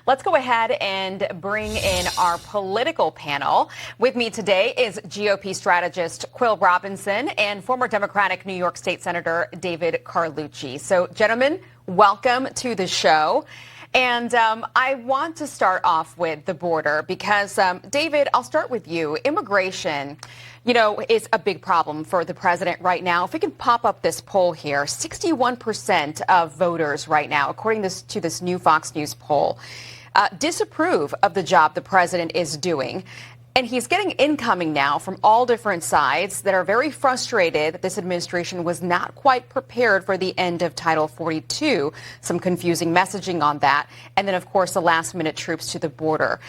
Let's go ahead and bring in our political panel. With me today is GOP strategist Quill Robinson and former Democratic New York State Senator David Carlucci. So, gentlemen, welcome to the show. And I want to start off with the border because, David, I'll start with you. Immigration, is a big problem for the president right now. If we can pop up this poll here, 61% of voters right now, according to this new Fox News poll, disapprove of the job the president is doing. And he's getting incoming now from all different sides that are very frustrated that this administration was not quite prepared for the end of Title 42. Some confusing messaging on that. And then, of course, the last-minute troops to the border.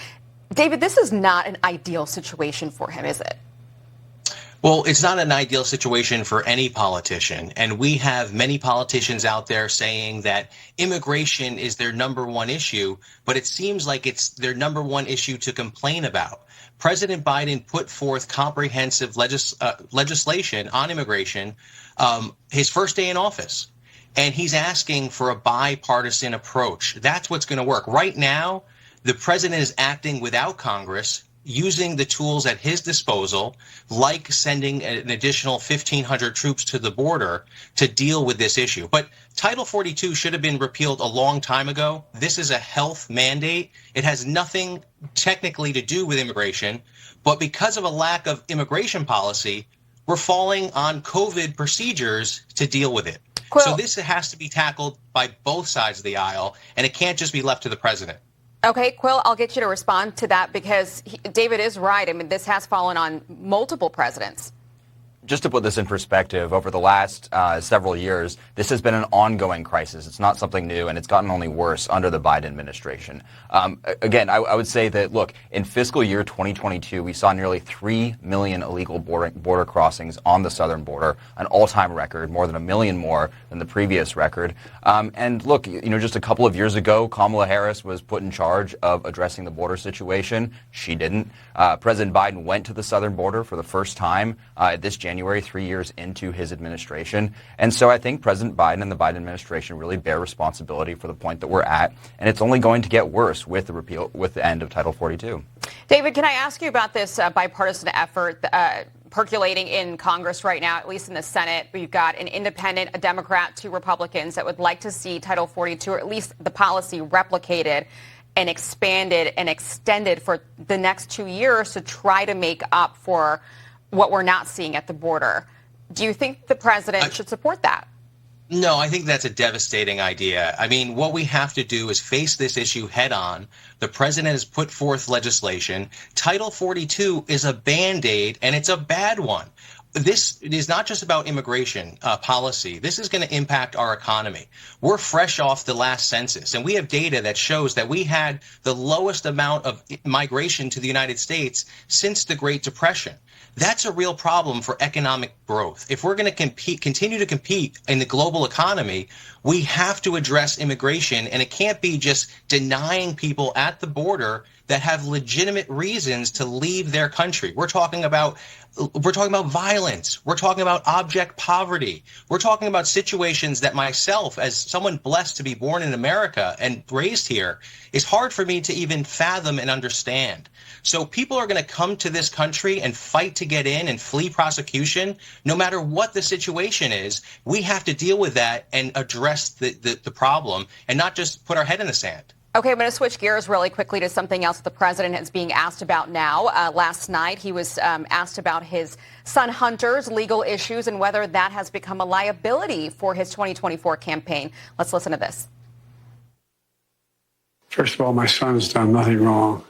David, this is not an ideal situation for him, is it? Well, it's not an ideal situation for any politician. And we have many politicians out there saying that immigration is their number one issue, but it seems like it's their number one issue to complain about. President Biden put forth comprehensive legislation on immigration his first day in office, and he's asking for a bipartisan approach. That's what's going to work. Right now, the president is acting without Congress, using the tools at his disposal, like sending an additional 1,500 troops to the border to deal with this issue. But Title 42 should have been repealed a long time ago. This is a health mandate. It has nothing technically to do with immigration, but because of a lack of immigration policy, we're falling on COVID procedures to deal with it. Quill. So this has to be tackled by both sides of the aisle, and it can't just be left to the president. Okay, Quill, I'll get you to respond to that because David is right. I mean, this has fallen on multiple presidents. Just to put this in perspective, over the last several years, this has been an ongoing crisis. It's not something new, and it's gotten only worse under the Biden administration. Again, I would say that, look, in fiscal year 2022, we saw nearly 3 million illegal border crossings on the southern border, an all-time record, more than 1 million more than the previous record. And look, just a couple of years ago, Kamala Harris was put in charge of addressing the border situation. She didn't. President Biden went to the southern border for the first time this January, 3 years into his administration. And so I think President Biden and the Biden administration really bear responsibility for the point that we're at. And it's only going to get worse with the end of Title 42. David, can I ask you about this bipartisan effort percolating in Congress right now, at least in the Senate? We've got an independent, a Democrat, 2 Republicans that would like to see Title 42, or at least the policy, replicated and expanded and extended for the next 2 years to try to make up for what we're not seeing at the border. Do you think the president should support that? No, I think that's a devastating idea. I mean, what we have to do is face this issue head on. The president has put forth legislation. Title 42 is a Band-Aid, and it's a bad one. This is not just about immigration policy. This is going to impact our economy. We're fresh off the last census, and we have data that shows that we had the lowest amount of migration to the United States since the Great Depression. That's a real problem for economic growth. If we're going to continue to compete in the global economy, we have to address immigration, and it can't be just denying people at the border that have legitimate reasons to leave their country. We're talking about violence. We're talking about abject poverty. We're talking about situations that myself, as someone blessed to be born in America and raised here, is hard for me to even fathom and understand. So people are going to come to this country and fight to get in and flee prosecution. No matter what the situation is, we have to deal with that and address the problem and not just put our head in the sand. Okay, I'm going to switch gears really quickly to something else the president is being asked about now. Last night, he was asked about his son Hunter's legal issues and whether that has become a liability for his 2024 campaign. Let's listen to this. First of all, my son's done nothing wrong.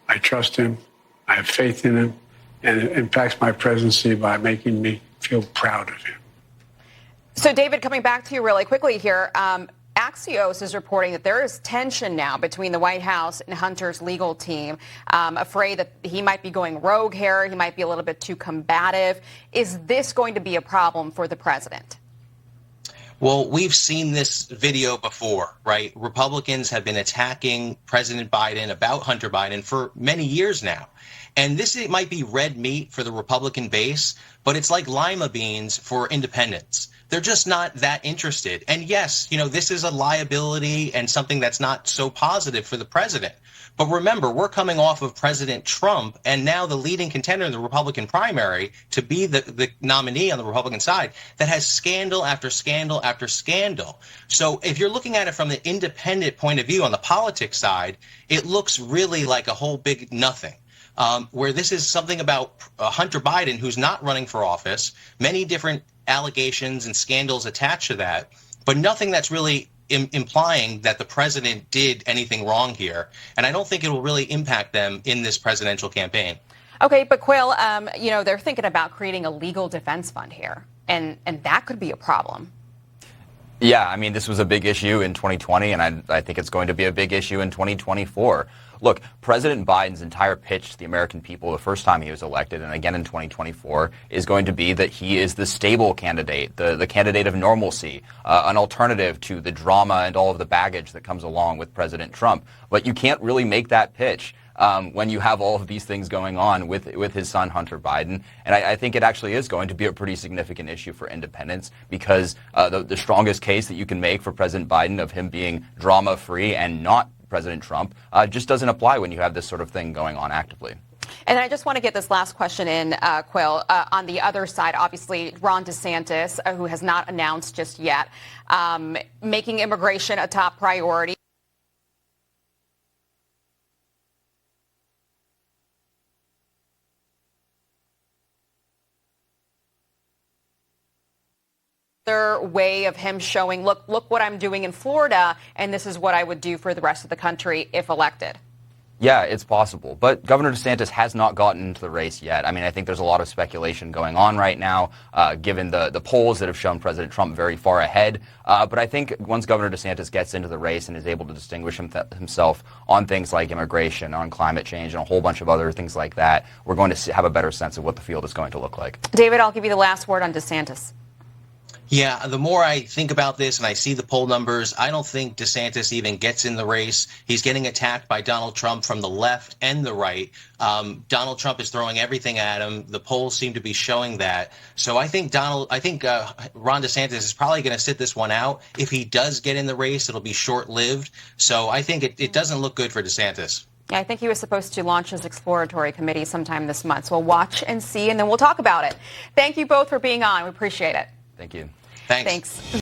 I trust him. I have faith in him. And it impacts my presidency by making me feel proud of him. So, David, coming back to you really quickly here, Axios is reporting that there is tension now between the White House and Hunter's legal team, afraid that he might be going rogue here. He might be a little bit too combative. Is this going to be a problem for the president? Well, we've seen this video before, right? Republicans have been attacking President Biden about Hunter Biden for many years now. And it might be red meat for the Republican base, but it's like lima beans for independents. they're just not that interested. And yes, this is a liability and something that's not so positive for the president. But remember, we're coming off of President Trump, and now the leading contender in the Republican primary to be the nominee on the Republican side that has scandal after scandal after scandal. So if you're looking at it from the independent point of view on the politics side, it looks really like a whole big nothing. Where this is something about Hunter Biden, who's not running for office, many different allegations and scandals attached to that, but nothing that's really implying that the president did anything wrong here. And I don't think it will really impact them in this presidential campaign. Okay, but Quayle, they're thinking about creating a legal defense fund here, and that could be a problem. Yeah, I mean, this was a big issue in 2020, and I think it's going to be a big issue in 2024. Look, President Biden's entire pitch to the American people the first time he was elected, and again in 2024, is going to be that he is the stable candidate, the candidate of normalcy, an alternative to the drama and all of the baggage that comes along with President Trump. But you can't really make that pitch when you have all of these things going on with his son, Hunter Biden. And I think it actually is going to be a pretty significant issue for independents because the strongest case that you can make for President Biden of him being drama-free and not President Trump just doesn't apply when you have this sort of thing going on actively. And I just want to get this last question in, Quayle. On the other side, obviously, Ron DeSantis, who has not announced just yet, making immigration a top priority. Way of him showing, look what I'm doing in Florida, and this is what I would do for the rest of the country if elected. Yeah, it's possible. But Governor DeSantis has not gotten into the race yet. I mean, I think there's a lot of speculation going on right now, given the polls that have shown President Trump very far ahead. But I think once Governor DeSantis gets into the race and is able to distinguish himself on things like immigration, on climate change, and a whole bunch of other things like that, we're going to have a better sense of what the field is going to look like. David, I'll give you the last word on DeSantis. Yeah, the more I think about this and I see the poll numbers, I don't think DeSantis even gets in the race. He's getting attacked by Donald Trump from the left and the right. Donald Trump is throwing everything at him. The polls seem to be showing that. So I think Ron DeSantis is probably going to sit this one out. If he does get in the race, it'll be short-lived. So I think it doesn't look good for DeSantis. Yeah, I think he was supposed to launch his exploratory committee sometime this month. So we'll watch and see, and then we'll talk about it. Thank you both for being on. We appreciate it. Thank you. Thanks.